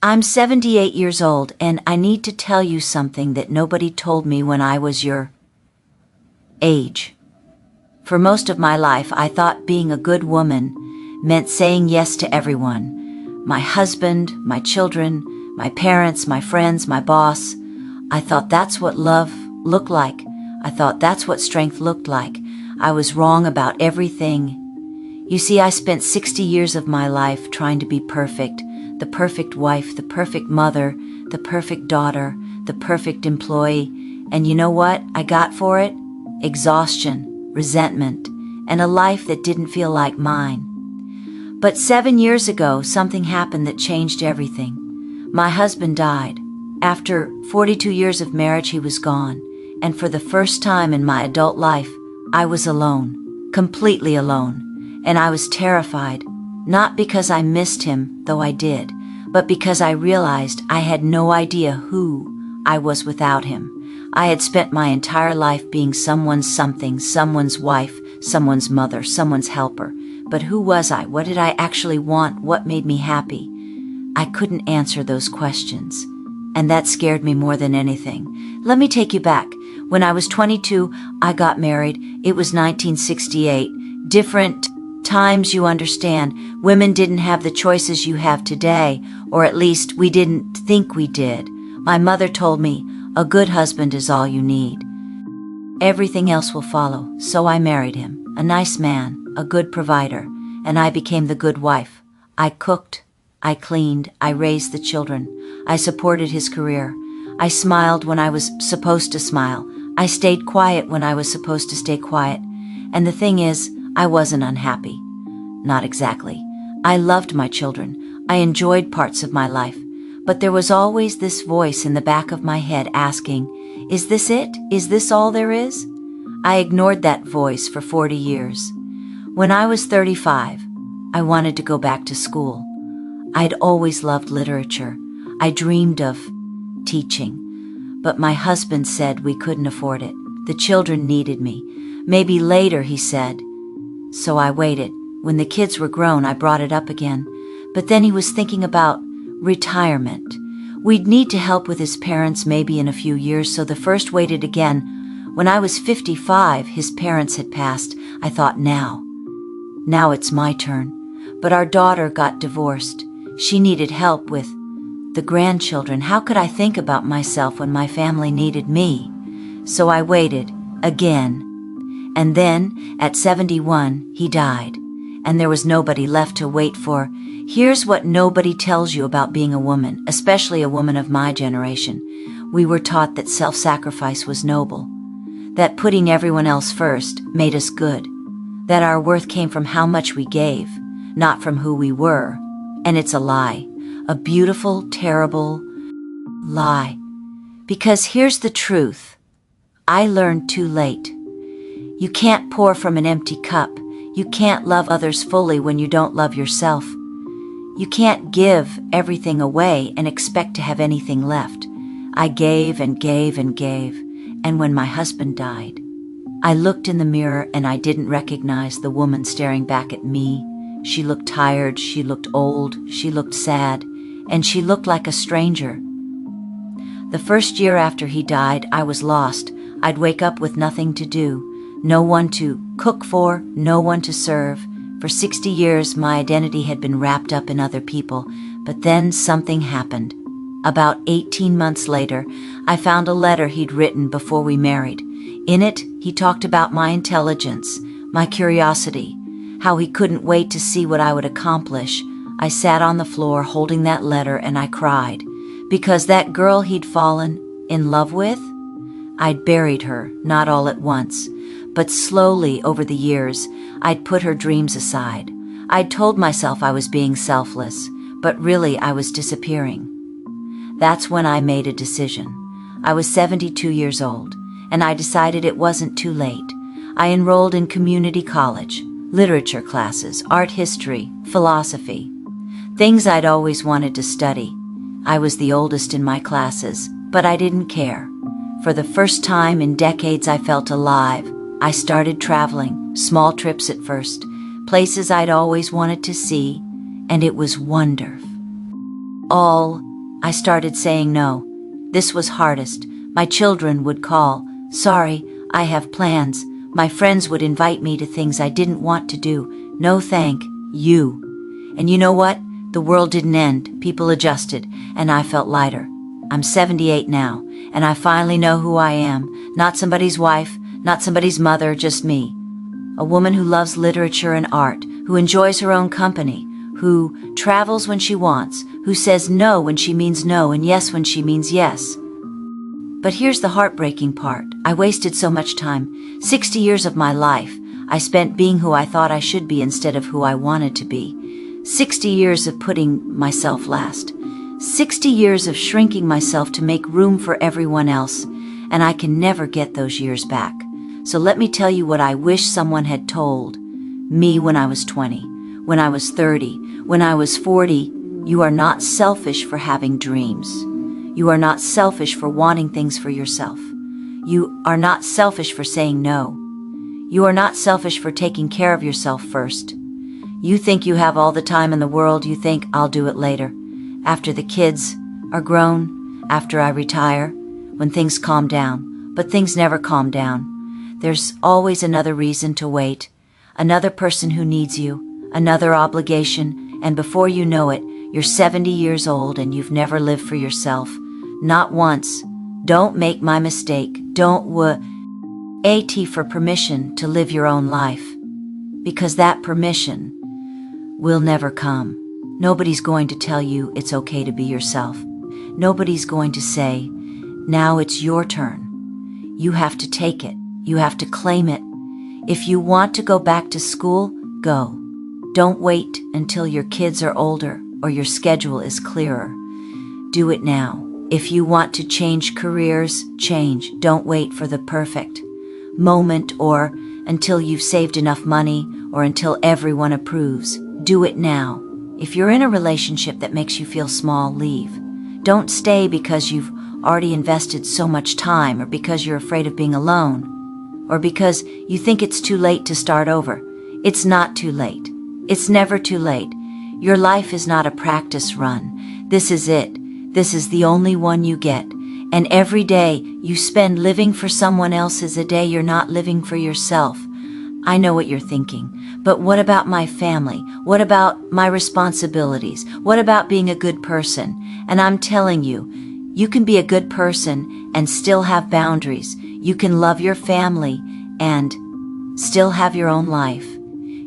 I'm 78 years old, and I need to tell you something that nobody told me when I was your age. For most of my life, I thought being a good woman meant saying yes to everyone. My husband, my children, my parents, my friends, my boss. I thought that's what love looked like. I thought that's what strength looked like. I was wrong about everything. You see, I spent 60 years of my life trying to be perfect. The perfect wife, the perfect mother, the perfect daughter, the perfect employee. And you know what I got for it? Exhaustion, resentment, and a life that didn't feel like mine. But 7 years ago, something happened that changed everything. My husband died. After 42 years of marriage, he was gone. And for the first time in my adult life, I was alone, completely alone. And I was terrified. Not because I missed him, though I did, but because I realized I had no idea who I was without him. I had spent my entire life being someone's something, someone's wife, someone's mother, someone's helper. But who was I? What did I actually want? What made me happy? I couldn't answer those questions, and that scared me more than anything. Let me take you back. When I was 22, I got married. It was 1968. Different times, you understand. Women didn't have the choices you have today, or at least we didn't think we did. My mother told me, a good husband is all you need. Everything else will follow. So I married him, a nice man, a good provider, and I became the good wife. I cooked, I cleaned, I raised the children. I supported his career. I smiled when I was supposed to smile. I stayed quiet when I was supposed to stay quiet. And the thing is, I wasn't unhappy. Not exactly. I loved my children. I enjoyed parts of my life. But there was always this voice in the back of my head asking, is this it? Is this all there is? I ignored that voice for 40 years. When I was 35, I wanted to go back to school. I'd always loved literature. I dreamed of teaching. But my husband said we couldn't afford it. The children needed me. Maybe later, he said. So I waited. When the kids were grown, I brought it up again. But then he was thinking about retirement. We'd need to help with his parents maybe in a few years, so the first waited again. When I was 55, his parents had passed. I thought, now it's my turn. But our daughter got divorced. She needed help with the grandchildren. How could I think about myself when my family needed me? So I waited again. And then, at 71, he died. And there was nobody left to wait for. Here's what nobody tells you about being a woman, especially a woman of my generation. We were taught that self-sacrifice was noble, that putting everyone else first made us good, that our worth came from how much we gave, not from who we were. And it's a lie, a beautiful, terrible lie. Because here's the truth. I learned too late. You can't pour from an empty cup. You can't love others fully when you don't love yourself. You can't give everything away and expect to have anything left. I gave and gave and gave, and when my husband died, I looked in the mirror and I didn't recognize the woman staring back at me. She looked tired, she looked old, she looked sad, and she looked like a stranger. The first year after he died, I was lost. I'd wake up with nothing to do. No one to cook for, no one to serve. For 60 years, my identity had been wrapped up in other people. But then something happened. About 18 months later, I found a letter he'd written before we married. In it, he talked about my intelligence, my curiosity, how he couldn't wait to see what I would accomplish. I sat on the floor holding that letter and I cried. Because that girl he'd fallen in love with, I'd buried her, not all at once. But slowly, over the years, I'd put her dreams aside. I'd told myself I was being selfless, but really I was disappearing. That's when I made a decision. I was 72 years old, and I decided it wasn't too late. I enrolled in community college, literature classes, art history, philosophy, things I'd always wanted to study. I was the oldest in my classes, but I didn't care. For the first time in decades, I felt alive. I started traveling, small trips at first, places I'd always wanted to see, and it was wonderful. All I started saying no. This was hardest. My children would call, "Sorry, I have plans." My friends would invite me to things I didn't want to do. No thank you. And you know what? The world didn't end. People adjusted, and I felt lighter. I'm 78 now, and I finally know who I am. Not somebody's wife, not somebody's mother, just me. A woman who loves literature and art, who enjoys her own company, who travels when she wants, who says no when she means no and yes when she means yes. But here's the heartbreaking part. I wasted so much time. 60 years of my life I spent being who I thought I should be instead of who I wanted to be. 60 years of putting myself last. 60 years of shrinking myself to make room for everyone else, and I can never get those years back. So let me tell you what I wish someone had told me when I was 20, when I was 30, when I was 40. You are not selfish for having dreams. You are not selfish for wanting things for yourself. You are not selfish for saying no. You are not selfish for taking care of yourself first. You think you have all the time in the world. You think, "I'll do it later. After the kids are grown, after I retire, when things calm down." But things never calm down. There's always another reason to wait, another person who needs you, another obligation, and before you know it, you're 70 years old and you've never lived for yourself. Not once. Don't make my mistake. Don't wait for permission to live your own life, because that permission will never come. Nobody's going to tell you it's okay to be yourself. Nobody's going to say, "Now it's your turn." You have to take it. You have to claim it. If you want to go back to school, go. Don't wait until your kids are older or your schedule is clearer. Do it now. If you want to change careers, change. Don't wait for the perfect moment or until you've saved enough money or until everyone approves. Do it now. If you're in a relationship that makes you feel small, leave. Don't stay because you've already invested so much time, or because you're afraid of being alone, or because you think it's too late to start over. It's not too late. It's never too late. Your life is not a practice run. This is it. This is the only one you get. And every day you spend living for someone else is a day you're not living for yourself. I know what you're thinking, but what about my family? What about my responsibilities? What about being a good person? And I'm telling you, you can be a good person and still have boundaries. You can love your family and still have your own life.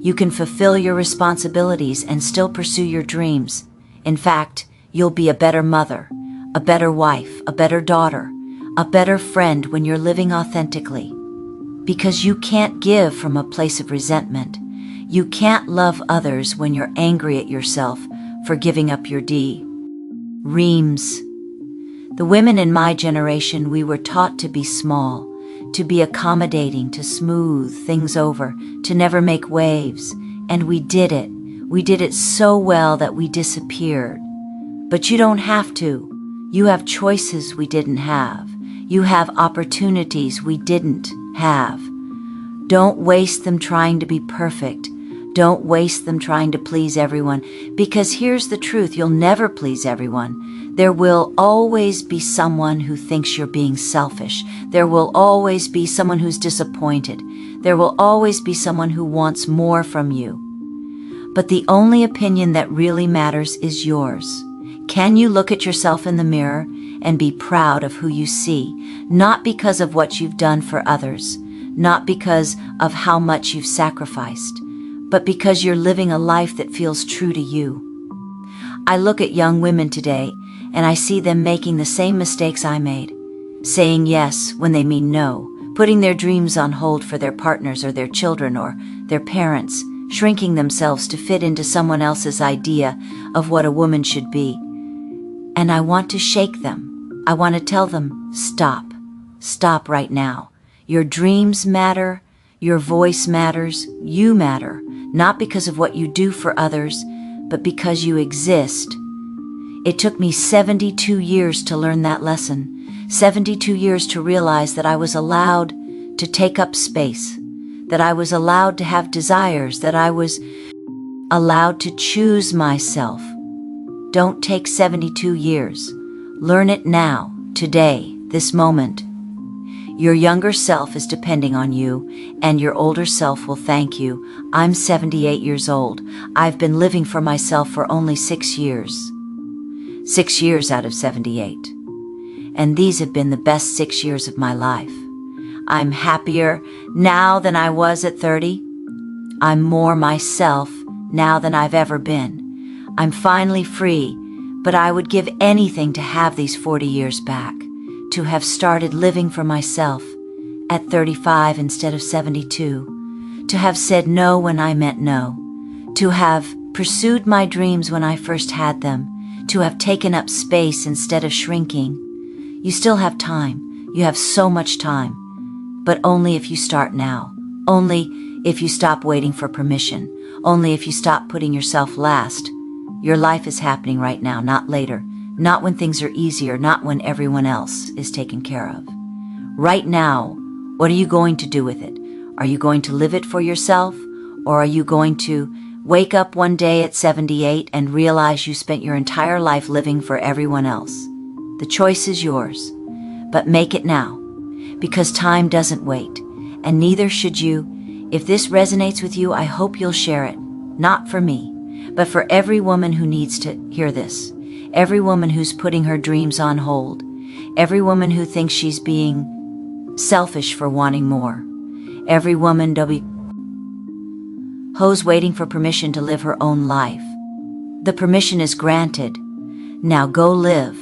You can fulfill your responsibilities and still pursue your dreams. In fact, you'll be a better mother, a better wife, a better daughter, a better friend when you're living authentically. Because you can't give from a place of resentment. You can't love others when you're angry at yourself for giving up your dreams. The women in my generation, we were taught to be small, to be accommodating, to smooth things over, to never make waves. And we did it. We did it so well that we disappeared. But you don't have to. You have choices we didn't have. You have opportunities we didn't have. Don't waste them trying to be perfect. Don't waste them trying to please everyone, because here's the truth, you'll never please everyone. There will always be someone who thinks you're being selfish. There will always be someone who's disappointed. There will always be someone who wants more from you. But the only opinion that really matters is yours. Can you look at yourself in the mirror and be proud of who you see, not because of what you've done for others, not because of how much you've sacrificed, but because you're living a life that feels true to you? I look at young women today and I see them making the same mistakes I made, saying yes when they mean no, putting their dreams on hold for their partners or their children or their parents, shrinking themselves to fit into someone else's idea of what a woman should be. And I want to shake them. I want to tell them, stop. Stop right now. Your dreams matter. Your voice matters. You matter. Not because of what you do for others, but because you exist. It took me 72 years to learn that lesson. 72 years to realize that I was allowed to take up space, that I was allowed to have desires, that I was allowed to choose myself. Don't take 72 years. Learn it now, today, this moment. Your younger self is depending on you, and your older self will thank you. I'm 78 years old. I've been living for myself for only 6 years. 6 years out of 78. And these have been the best 6 years of my life. I'm happier now than I was at 30. I'm more myself now than I've ever been. I'm finally free, but I would give anything to have these 40 years back, to have started living for myself at 35 instead of 72, to have said no when I meant no, to have pursued my dreams when I first had them, to have taken up space instead of shrinking. You still have time. You have so much time. But only if you start now. Only if you stop waiting for permission. Only if you stop putting yourself last. Your life is happening right now, not later. Not when things are easier, not when everyone else is taken care of. Right now, what are you going to do with it? Are you going to live it for yourself? Or are you going to wake up one day at 78 and realize you spent your entire life living for everyone else? The choice is yours, but make it now, because time doesn't wait, and neither should you. If this resonates with you, I hope you'll share it, not for me, but for every woman who needs to hear this, every woman who's putting her dreams on hold, every woman who thinks she's being selfish for wanting more, every woman who's waiting for permission to live her own life. The permission is granted. Now go live.